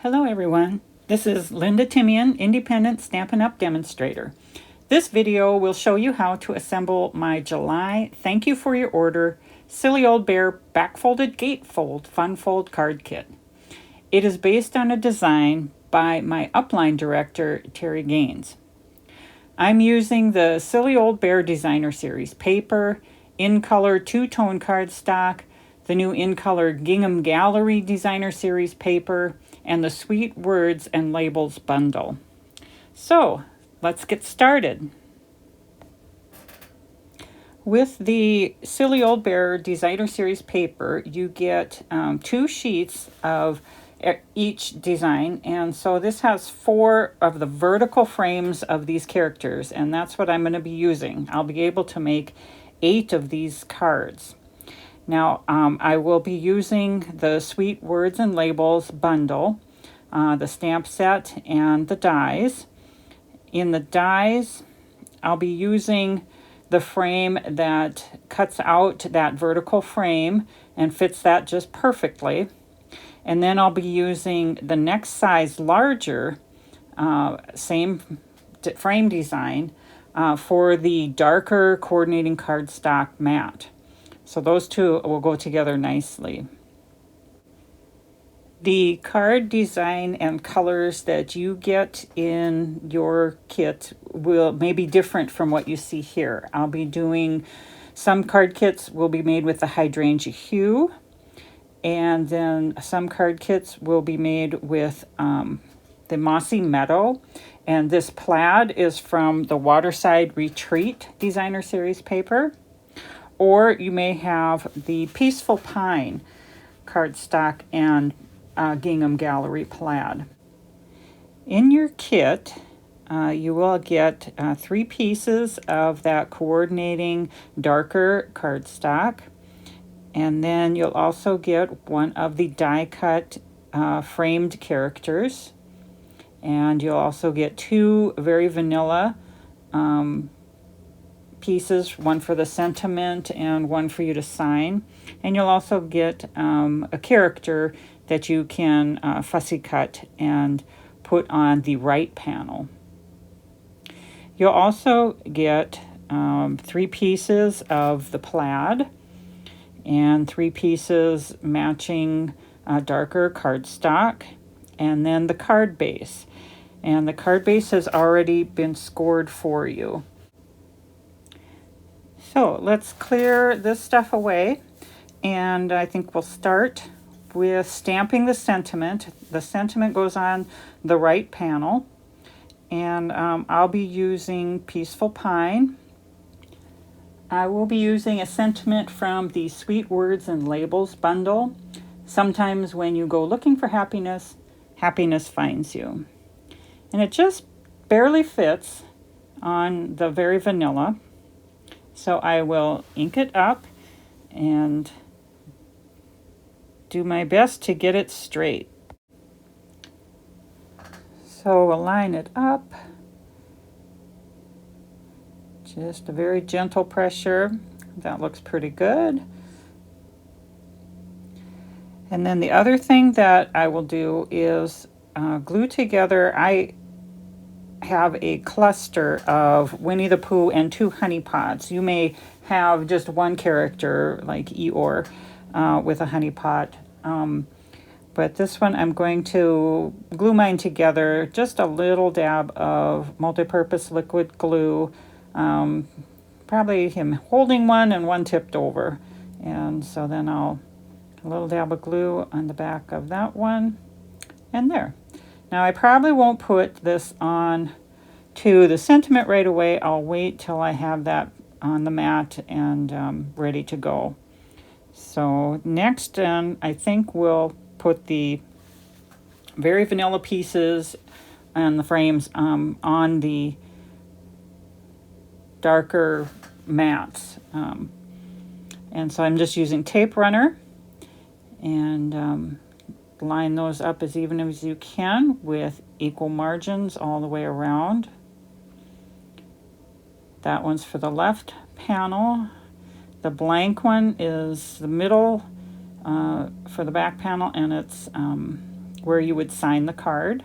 Hello everyone, this is Linda Timian, Independent Stampin' Up! Demonstrator. This video will show you how to assemble my July Thank You For Your Order Silly Old Bear Backfolded Gatefold Fun Fold Card Kit. It is based on a design by my upline director, Terri Gaines. I'm using the Silly Old Bear Designer Series paper, In Color two-tone cardstock, the new In Color Gingham Gallery Designer Series paper, and the Sweet Words and Labels bundle. So, let's get started. With the Silly Old Bear Designer Series paper, you get 2 sheets of each design, and so this has 4 of the vertical frames of these characters, and that's what I'm going to be using. I'll be able to make 8 of these cards. Now, I will be using the Sweet Words and Labels bundle, the stamp set, and the dies. In the dies, I'll be using the frame that cuts out that vertical frame and fits that just perfectly. And then I'll be using the next size larger, same frame design, for the darker coordinating cardstock mat. So those two will go together nicely. The card design and colors that you get in your kit may be different from what you see here. I'll be doing, some card kits will be made with the hydrangea hue, and then some card kits will be made with the mossy meadow. And this plaid is from the Waterside Retreat Designer Series paper. Or you may have the Peaceful Pine cardstock and Gingham Gallery plaid. In your kit, you will get 3 pieces of that coordinating darker cardstock, and then you'll also get one of the die-cut framed characters, and you'll also get 2 very vanilla pieces, one for the sentiment and one for you to sign. And you'll also get a character that you can fussy cut and put on the right panel. You'll also get 3 pieces of the plaid and 3 pieces matching darker cardstock, and then the card base. And the card base has already been scored for you. So let's clear this stuff away, and I think we'll start with stamping the sentiment. The sentiment goes on the right panel, and I'll be using Peaceful Pine. I will be using a sentiment from the Sweet Words and Labels bundle. Sometimes when you go looking for happiness, happiness finds you. And it just barely fits on the very vanilla. So I will ink it up and do my best to get it straight. So we'll line it up. Just a very gentle pressure. That looks pretty good. And then the other thing that I will do is glue together. I have a cluster of Winnie the Pooh and 2 honey pots. You may have just one character like Eeyore with a honey pot. But this one I'm going to glue mine together, just a little dab of multi-purpose liquid glue, probably him holding one and one tipped over. And so then a little dab of glue on the back of that one, and there. Now I probably won't put this on to the sentiment right away. I'll wait till I have that on the mat and ready to go. So next, I think we'll put the very vanilla pieces and the frames on the darker mats. And so I'm just using tape runner and line those up as even as you can with equal margins all the way around. That one's for the left panel. The blank one is the middle for the back panel, and it's where you would sign the card.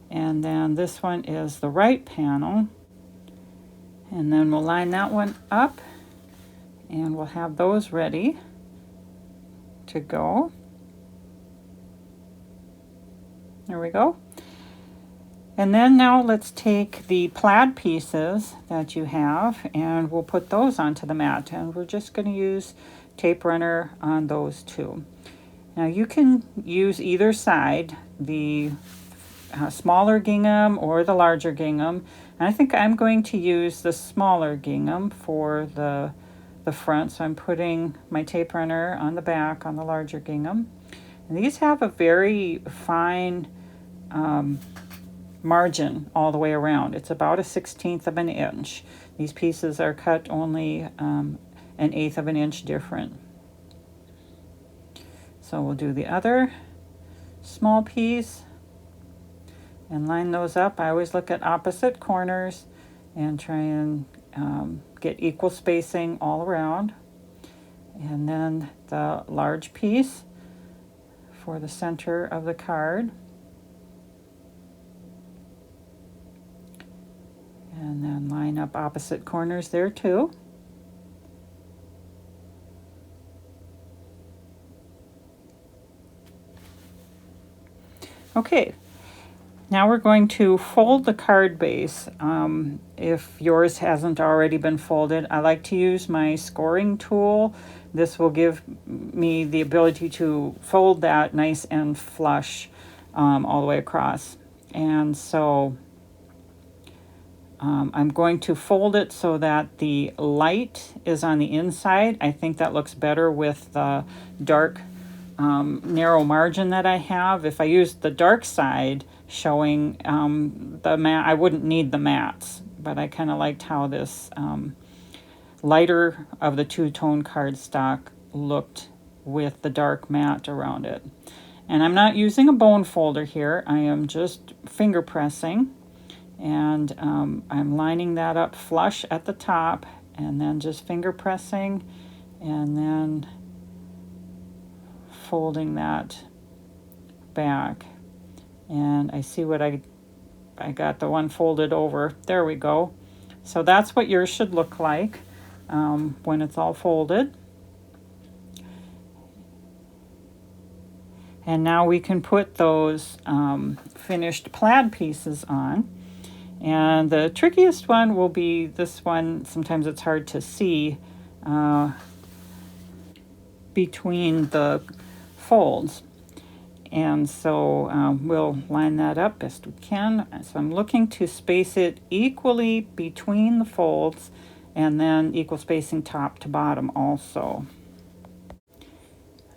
And then this one is the right panel. And then we'll line that one up and we'll have those ready to go. There we go. And then now let's take the plaid pieces that you have and we'll put those onto the mat, and we're just going to use tape runner on those two. Now you can use either side, the smaller gingham or the larger gingham. And I think I'm going to use the smaller gingham for the front, so I'm putting my tape runner on the back on the larger gingham. And these have a very fine margin all the way around. It's about a 1/16 of an inch. These pieces are cut only an 1/8 of an inch different. So we'll do the other small piece and line those up. I always look at opposite corners and try and get equal spacing all around. And then the large piece for the center of the card. And then line up opposite corners there too. Okay, now we're going to fold the card base. If yours hasn't already been folded, I like to use my scoring tool. This will give me the ability to fold that nice and flush all the way across. And so I'm going to fold it so that the light is on the inside. I think that looks better with the dark narrow margin that I have. If I used the dark side showing the mat, I wouldn't need the mats, but I kind of liked how this lighter of the two-tone cardstock looked with the dark mat around it. And I'm not using a bone folder here. I am just finger pressing, and I'm lining that up flush at the top and then just finger pressing and then folding that back. And I see what I got the one folded over. There we go. So that's what yours should look like when it's all folded. And now we can put those finished plaid pieces on. And the trickiest one will be this one. Sometimes it's hard to see between the folds. And so we'll line that up best we can. So I'm looking to space it equally between the folds and then equal spacing top to bottom also.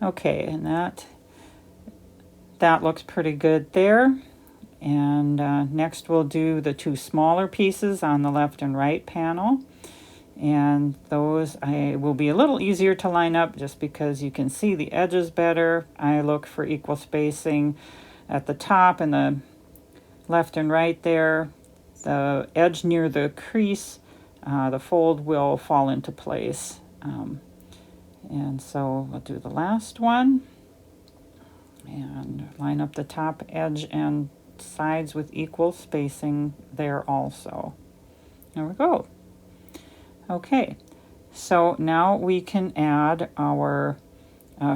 Okay, and that looks pretty good there. And next we'll do the two smaller pieces on the left and right panel. And those will be a little easier to line up just because you can see the edges better. I look for equal spacing at the top and the left and right there. The edge near the crease, the fold will fall into place. And so we'll do the last one and line up the top edge and sides with equal spacing there also. There we go. Okay, so now we can add our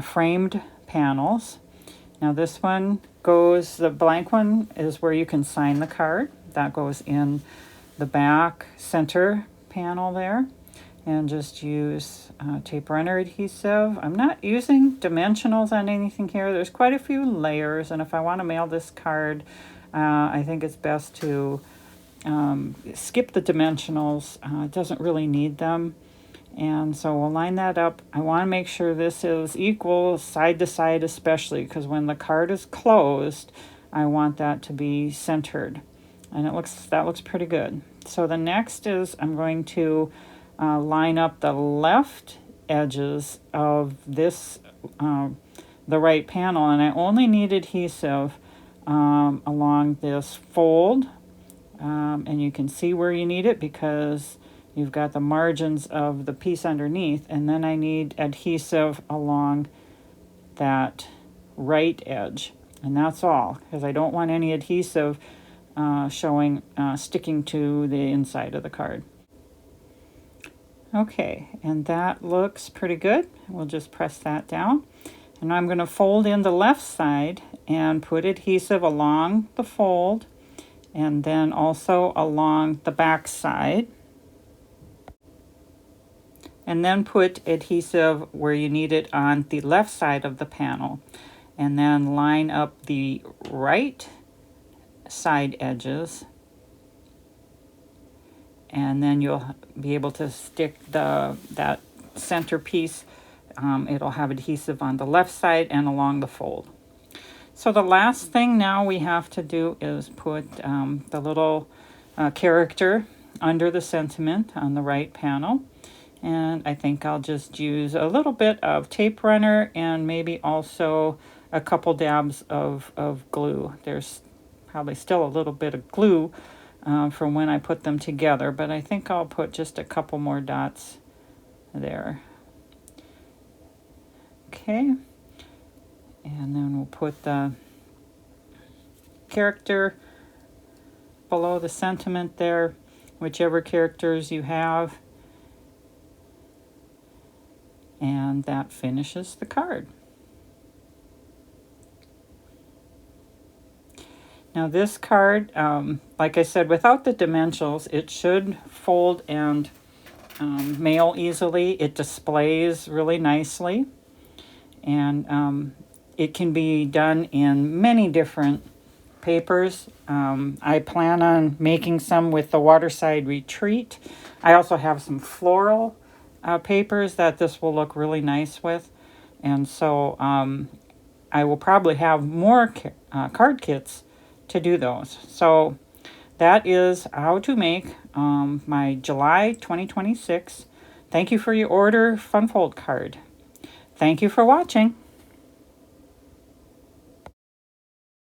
framed panels. Now this one goes, the blank one is where you can sign the card. That goes in the back center panel there. And just use tape runner adhesive. I'm not using dimensionals on anything here. There's quite a few layers, and if I want to mail this card, I think it's best to skip the dimensionals. It doesn't really need them. And so we'll line that up. I want to make sure this is equal side to side, especially because when the card is closed, I want that to be centered. And that looks pretty good. So the next is I'm going to line up the left edges of this, the right panel, and I only need adhesive along this fold, and you can see where you need it because you've got the margins of the piece underneath, and then I need adhesive along that right edge. And that's all, because I don't want any adhesive sticking to the inside of the card. Okay, and that looks pretty good. We'll just press that down. And I'm going to fold in the left side and put adhesive along the fold and then also along the back side. And then put adhesive where you need it on the left side of the panel. And then line up the right side edges. And then you'll be able to stick that center piece. It'll have adhesive on the left side and along the fold. So the last thing now we have to do is put the little character under the sentiment on the right panel. And I think I'll just use a little bit of tape runner and maybe also a couple dabs of glue. There's probably still a little bit of glue from when I put them together, but I think I'll put just a couple more dots there. Okay, and then we'll put the character below the sentiment there, whichever characters you have, and that finishes the card. Now this card, like I said, without the dimensionals, it should fold and mail easily. It displays really nicely, and it can be done in many different papers. I plan on making some with the Waterside Retreat. I also have some floral papers that this will look really nice with, and so I will probably have more card kits to do those. So that is how to make my July 2026 Thank You for Your Order Fun Fold card. Thank you for watching.